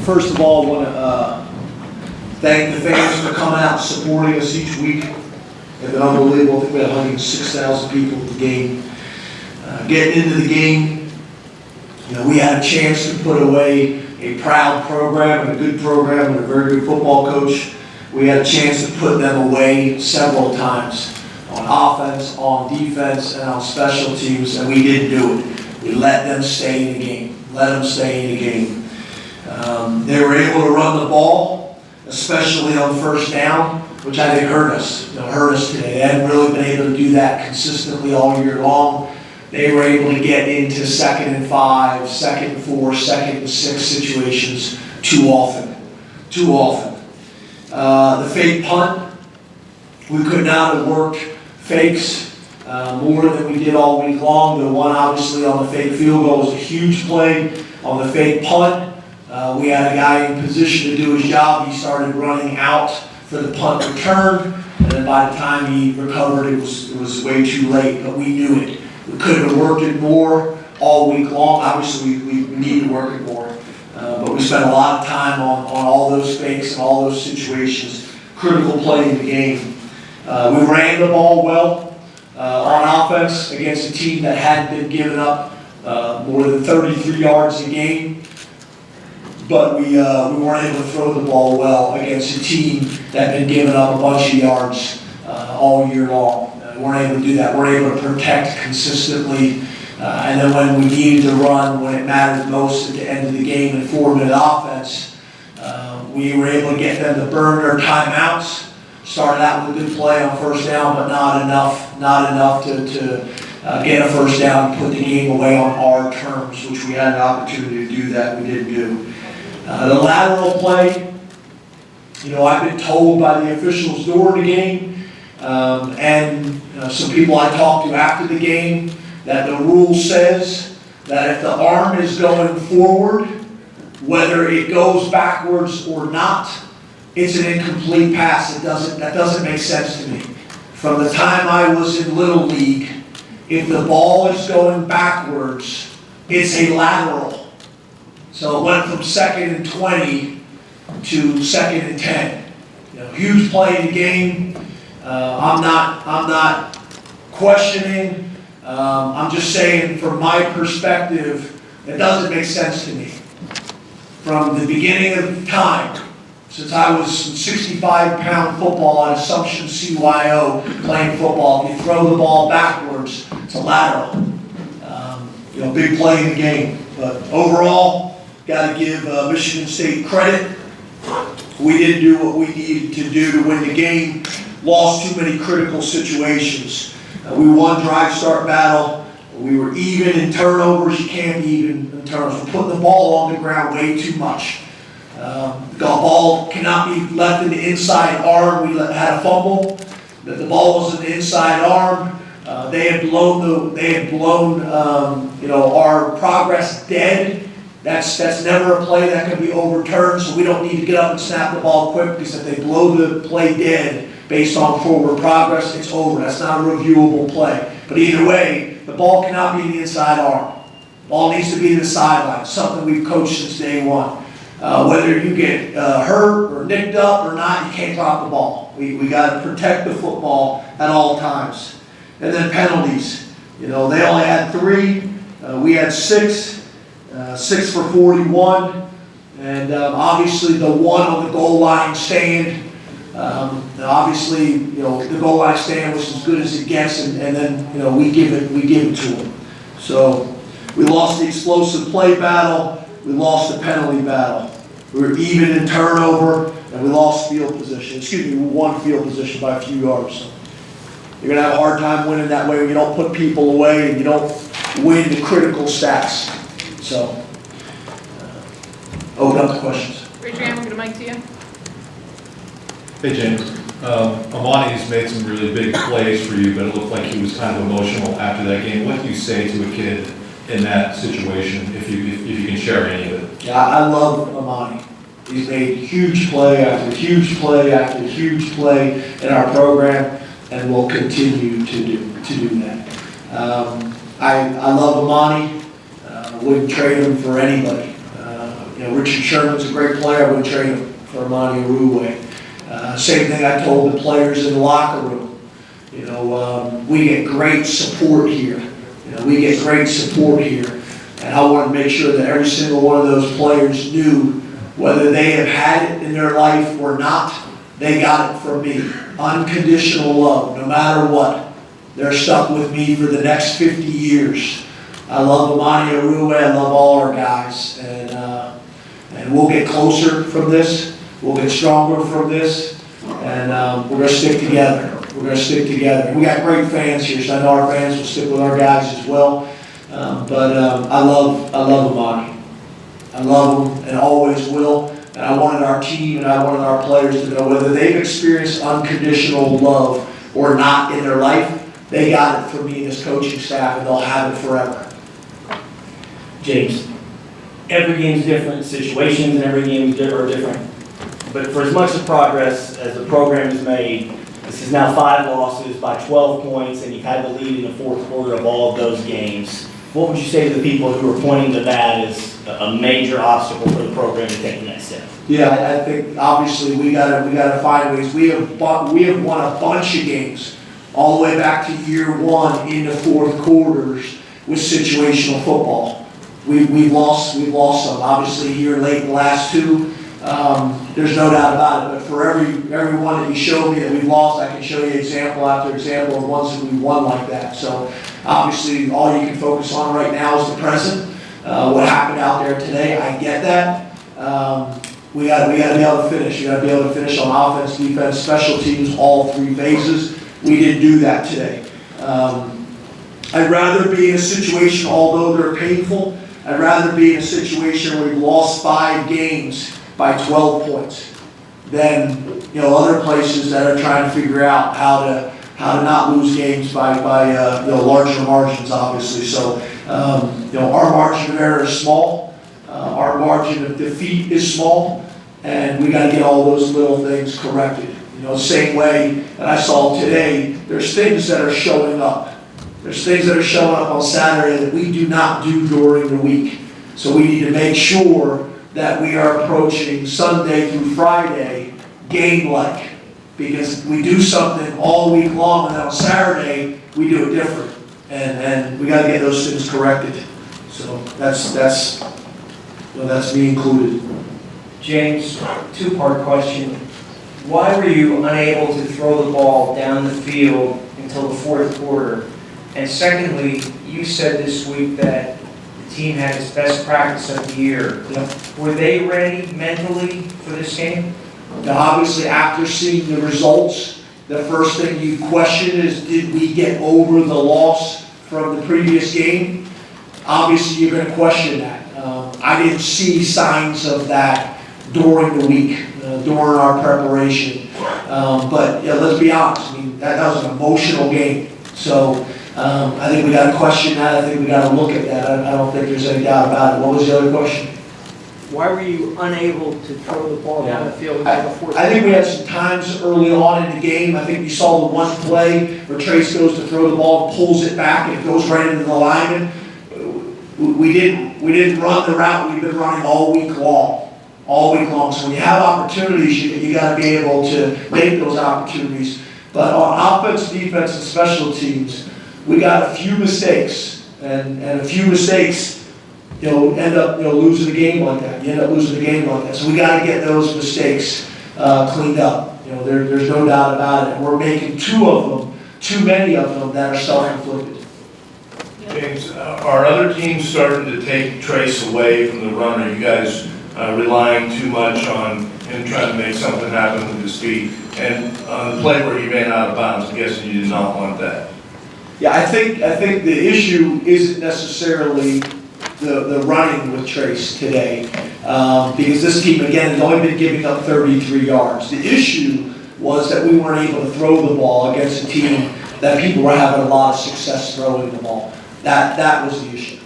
First of all, I want to thank the fans for coming out and supporting us each week. It's been unbelievable. I think we had 106,000 people at the game. Getting into the game, we had a chance to put away a proud program and a good program and a very good football coach. We had a chance to put them away several times on offense, on defense, and on special teams, and we didn't do it. We let them stay in the game. They were able to run the ball, especially on first down, which I think hurt us. Hurt us today. They hadn't really been able to do that consistently all year long. They were able to get into 2nd and 5, 2nd and 4, 2nd and 6 situations too often. The fake punt, we could not have worked fakes more than we did all week long. The one obviously on the fake field goal was a huge play. On the fake punt, we had a guy in position to do his job. He started running out for the punt return, and then by the time he recovered, it was way too late, but we knew it. We could have worked it more all week long. Obviously, we need to work it more. But we spent a lot of time on all those fakes and all those situations. Critical play in the game. We ran the ball well on offense against a team that hadn't been giving up more than 33 yards a game. But we weren't able to throw the ball well against a team that had been giving up a bunch of yards all year long. We weren't able to do that. We weren't able to protect consistently. And then when we needed to run, when it mattered most at the end of the game in 4-minute offense, we were able to get them to burn their timeouts. Started out with a good play on first down, but not enough to get a first down and put the game away on our terms, which we had an opportunity to do that. We didn't do. The lateral play, I've been told by the officials during the game, and some people I talked to after the game, that the rule says that if the arm is going forward, whether it goes backwards or not, it's an incomplete pass. That doesn't make sense to me. From the time I was in Little League, if the ball is going backwards, it's a lateral. So it went from 2nd and 20 to 2nd and 10. Huge play in the game. I'm not questioning. I'm just saying, from my perspective, it doesn't make sense to me. From the beginning of time, since I was 65-pound football at Assumption CYO playing football, if you throw the ball backwards, it's a lateral. Big play in the game. But overall, got to give Michigan State credit. We didn't do what we needed to do to win the game. Lost too many critical situations. We won drive start battle. We were even in turnovers. You can't be even in turnovers. We're putting the ball on the ground way too much. The ball cannot be left in the inside arm. We had a fumble. The ball was in the inside arm. They had blown our progress dead. That's never a play that can be overturned. So we don't need to get up and snap the ball quick, because if they blow the play dead based on forward progress, it's over. That's not a reviewable play. But either way, the ball cannot be in the inside arm. The ball needs to be in the sideline. Something we've coached since day one. Whether you get hurt or nicked up or not, you can't drop the ball. We got to protect the football at all times. And then penalties. They only had 3. We had 6. 6 for 41. And obviously the one on the goal line stand. Obviously, the goal line stand was as good as it gets, and then we give it to them. So we lost the explosive play battle. We lost the penalty battle. We were even in turnover, and we lost field position. We won field position by a few yards. So you're going to have a hard time winning that way when you don't put people away and you don't win the critical stats. So, open up the questions. Raise your hand, we'll get a mic to you. Hey, James. Amani's made some really big plays for you, but it looked like he was kind of emotional after that game. What do you say to a kid in that situation, if you can share any of it? Yeah, I love Amani. He's made huge play after huge play after huge play in our program, and will continue to do that. I love Amani. Wouldn't trade him for anybody. Richard Sherman's a great player. I wouldn't trade him for Amani Aruwe. Same thing I told the players in the locker room. We get great support here. We get great support here. And I want to make sure that every single one of those players knew, whether they have had it in their life or not, they got it from me. Unconditional love, no matter what. They're stuck with me for the next 50 years. I love Amani Aruwe. I love all our guys. And we'll get closer from this. We'll get stronger from this. And we're going to stick together. We're going to stick together. We got great fans here, so I know our fans will stick with our guys as well. But I love Amani. I love him and always will. And I wanted our team and I wanted our players to know, whether they've experienced unconditional love or not in their life, they got it from me and this coaching staff, and they'll have it forever. James, every game's different, situations in every game are different. But for as much of progress as the program has made, this is now 5 losses by 12 points, and you've had the lead in the fourth quarter of all of those games. What would you say to the people who are pointing to that as a major obstacle for the program to take the next step? Yeah, I think obviously we gotta find ways. We have won a bunch of games all the way back to year 1 in the fourth quarters with situational football. We've lost some. Obviously here late in the last 2. There's no doubt about it. But for every one that you showed me that we've lost, I can show you example after example of ones that we've won like that. So obviously all you can focus on right now is the present. What happened out there today, I get that. We got to be able to finish. We got to be able to finish on offense, defense, special teams, all 3 phases. We didn't do that today. I'd rather be in a situation, although they're painful, I'd rather be in a situation where we've lost 5 games by 12 points than other places that are trying to figure out how to not lose games by larger margins, obviously. So our margin of error is small, our margin of defeat is small, and we got to get all those little things corrected. Same way that I saw today, there's things that are showing up. There's things that are showing up on Saturday that we do not do during the week. So we need to make sure that we are approaching Sunday through Friday game-like. Because we do something all week long, and then on Saturday, we do it different. And we got to get those things corrected. So that's me included. James, 2-part question. Why were you unable to throw the ball down the field until the fourth quarter? And secondly, you said this week that the team had its best practice of the year. Yep. Were they ready mentally for this game? Now, obviously, after seeing the results, the first thing you question is, did we get over the loss from the previous game? Obviously, you're going to question that. I didn't see signs of that during the week, during our preparation. But let's be honest. I mean, that was an emotional game. So I think we got to question that. I think we got to look at that. I don't think there's any doubt about it. What was the other question? Why were you unable to throw the ball down the field until the fourth? I think we had some times early on in the game. I think you saw the one play where Trace goes to throw the ball, pulls it back, and it goes right into the lineman. We didn't run the route we've been running all week long. So when you have opportunities, you got to be able to make those opportunities. But on offense, defense, and special teams, we got a few mistakes, and a few mistakes, end up losing the game like that. You end up losing the game like that. So we got to get those mistakes cleaned up. There's no doubt about it. And we're making too many of them that are self-inflicted. James, are other teams starting to take Trace away from the run? Are you guys relying too much on him trying to make something happen with his feet? And on the play where he ran out of bounds, I'm guessing you did not want that. Yeah, I think the issue isn't necessarily the running with Trace today, because this team, again, has only been giving up 33 yards. The issue was that we weren't able to throw the ball against a team that people were having a lot of success throwing the ball. That was the issue.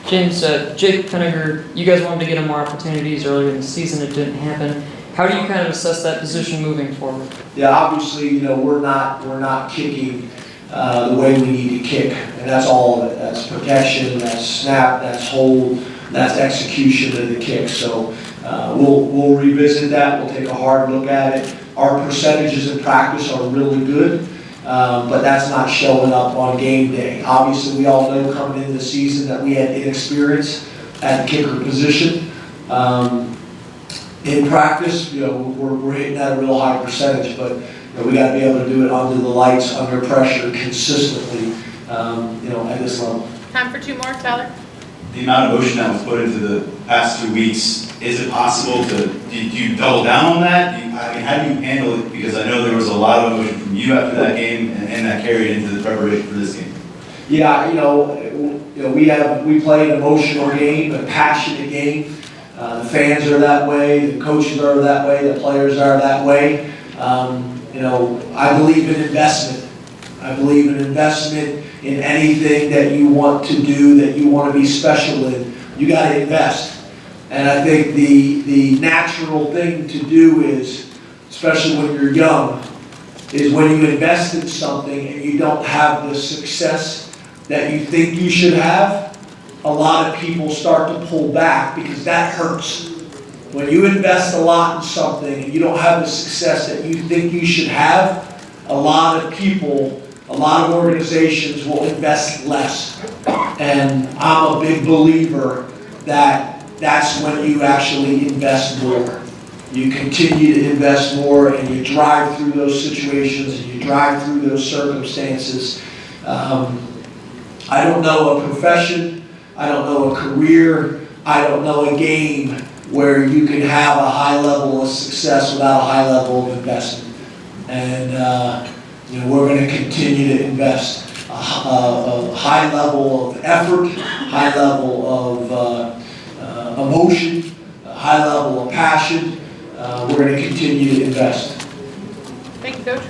James, Jake Penninger, you guys wanted to get him more opportunities earlier in the season. It didn't happen. How do you kind of assess that position moving forward? Yeah, obviously, we're not kicking the way we need to kick, and that's all of it. That's protection, that's snap, that's hold. that's execution of the kick. So we'll revisit that, we'll take a hard look at it. Our percentages in practice are really good, but that's not showing up on game day. Obviously, we all know coming into the season that we had inexperience at the kicker position. In practice, we're hitting at a real high percentage, but we got to be able to do it under the lights, under pressure, consistently, at this level. Time for 2 more, Tyler. The amount of motion that was put into the past 2 weeks, is it possible to, do you double down on that? How do you handle it? Because I know there was a lot of emotion from you after that game, and that carried into the preparation for this game. Yeah, we play an emotional game, a passionate game. The fans are that way, the coaches are that way, the players are that way. I believe in investment. I believe in investment in anything that you want to do, that you want to be special in. You got to invest. And I think the natural thing to do is, especially when you're young, is when you invest in something and you don't have the success that you think you should have, a lot of people start to pull back because that hurts. When you invest a lot in something and you don't have the success that you think you should have, a lot of people, a lot of organizations will invest less. And I'm a big believer that that's when you actually invest more. You continue to invest more and you drive through those situations and you drive through those circumstances. I don't know a profession, I don't know a career, I don't know a game where you can have a high level of success without a high level of investment. And we're going to continue to invest a high level of effort, high level of emotion, a high level of passion. We're going to continue to invest. Thank you, Coach.